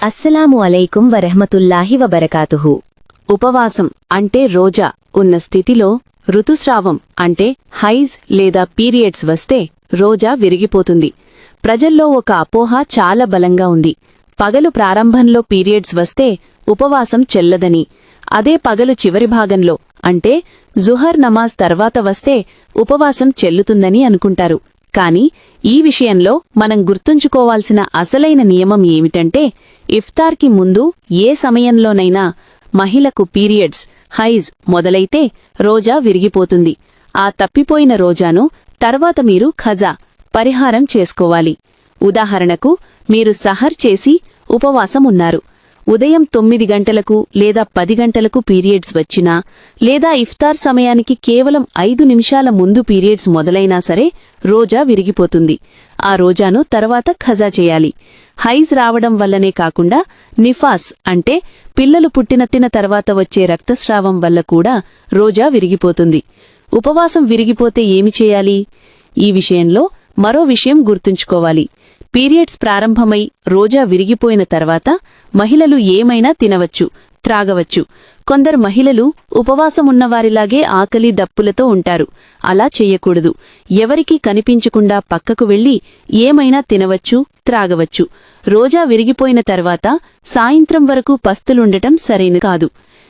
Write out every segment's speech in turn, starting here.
అస్సలాము అలైకుం వరహ్మతుల్లాహి వబరకాతుహు. ఉపవాసం అంటే రోజా ఉన్న స్థితిలో ఋతుస్రావం అంటే హైజ్ లేదా పీరియడ్స్ వస్తే రోజా విరిగిపోతుంది. ప్రజల్లో ఒక అపోహ చాలా బలంగా ఉంది. పగలు ప్రారంభంలో పీరియడ్స్ వస్తే ఉపవాసం చెల్లదని, అదే పగలు చివరి భాగంలో అంటే జుహర్ నమాజ్ తర్వాత వస్తే ఉపవాసం చెల్లుతుందని అనుకుంటారు. కాని ఈ విషయంలో మనం గుర్తుంచుకోవాల్సిన అసలైన నియమం ఏమిటంటే, ఇఫ్తార్కి ముందు ఏ సమయంలోనైనా మహిళకు పీరియడ్స్ హైజ్ మొదలైతే రోజా విరిగిపోతుంది. ఆ తప్పిపోయిన రోజాను తర్వాత మీరు ఖజా పరిహారం చేసుకోవాలి. ఉదాహరణకు, మీరు సహర్ చేసి ఉపవాసం ఉన్నారు. ఉదయం 9 గంటలకు లేదా 10 గంటలకు పీరియడ్స్ వచ్చినా, లేదా ఇఫ్తార్ సమయానికి కేవలం 5 నిమిషాల ముందు పీరియడ్స్ మొదలైనా సరే రోజా విరిగిపోతుంది. ఆ రోజాను తర్వాత ఖజా చేయాలి. హైజ్ రావడం వల్లనే కాకుండా నిఫాస్ అంటే పిల్లలు పుట్టిన తర్వాత వచ్చే రక్తస్రావం వల్ల కూడా రోజా విరిగిపోతుంది. ఉపవాసం విరిగిపోతే ఏమి చేయాలి? ఈ విషయంలో మరో విషయం గుర్తుంచుకోవాలి. పీరియడ్స్ ప్రారంభమై రోజా విరిగిపోయిన తర్వాత మహిళలు ఏమైనా తినవచ్చు, త్రాగవచ్చు. కొందరు మహిళలు ఉపవాసమున్నవారిలాగే ఆకలి దప్పులతో ఉంటారు. అలా చెయ్యకూడదు. ఎవరికీ కనిపించకుండా పక్కకు వెళ్లి ఏమైనా తినవచ్చు, త్రాగవచ్చు. రోజా విరిగిపోయిన తర్వాత సాయంత్రం వరకు పస్తులుండటం సరైనది కాదు.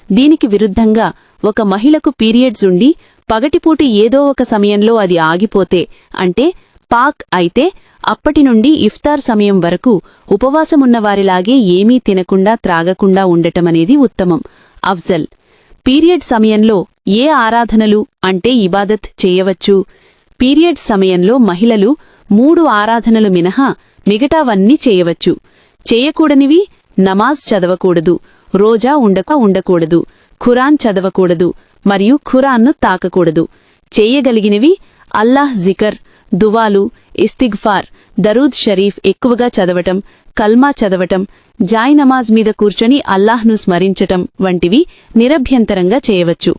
దీనికి విరుద్ధంగా ఒక మహిళకు పీరియడ్స్ ఉండి పగటిపూటి ఏదో ఒక సమయంలో అది ఆగిపోతే అంటే పాక్ అయితే అప్పటినుండి ఇఫ్తార్ సమయం వరకు ఉపవాసమున్నవారిలాగే ఏమీ తినకుండా త్రాగకుండా ఉండటమనేది ఉత్తమం, అఫ్జల్. పీరియడ్ సమయంలో ఏ ఆరాధనలు అంటే ఇబాదత్ చేయవచ్చు? పీరియడ్ సమయంలో మహిళలు 3 ఆరాధనలు మినహా మిగతావన్నీ చేయవచ్చు. చేయకూడనివి: నమాజ్ చదవకూడదు, రోజా ఉండకూడదు, ఖురాన్ చదవకూడదు మరియు ఖురాన్ను తాకకూడదు. చేయగలిగినవి: అల్లాహ్ జికర్, దువాలు, ఇస్తిగ్ఫార్, దరూద్ షరీఫ్ ఎక్కువగా చదవటం, కల్మా చదవటం, జాయ్ నమాజ్ మీద కూర్చొని అల్లాహ్ను స్మరించటం వంటివి నిరభ్యంతరంగా చేయవచ్చు.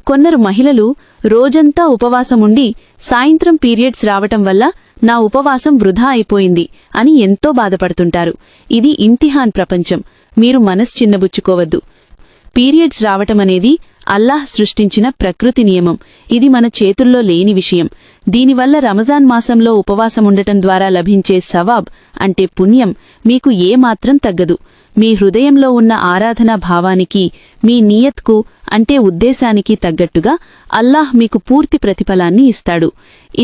కొందరు మహిళలు రోజంతా ఉపవాసముండి సాయంత్రం పీరియడ్స్ రావటం వల్ల నా ఉపవాసం వృధా అయిపోయింది అని ఎంతో బాధపడుతుంటారు. ఇది ఇంతిహాన్ ప్రపంచం. మీరు మనస్ చిన్నబుచ్చుకోవద్దు. పీరియడ్స్ రావటమనేది అల్లాహ్ సృష్టించిన ప్రకృతి నియమం. ఇది మన చేతుల్లో లేని విషయం. దీనివల్ల రంజాన్ మాసంలో ఉపవాసముండటం ద్వారా లభించే సవాబ్ అంటే పుణ్యం మీకు ఏమాత్రం తగ్గదు. మీ హృదయంలో ఉన్న ఆరాధనా భావానికి, మీ నియత్కు అంటే ఉద్దేశానికి తగ్గట్టుగా అల్లాహ్ మీకు పూర్తి ప్రతిఫలాన్ని ఇస్తాడు.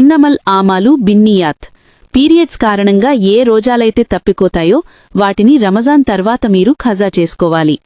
ఇన్నమల్ ఆమాలు బిన్నియాత్. పీరియడ్స్ కారణంగా ఏ రోజాలైతే తప్పిపోతాయో వాటిని రంజాన్ తర్వాత మీరు ఖజా చేసుకోవాలి.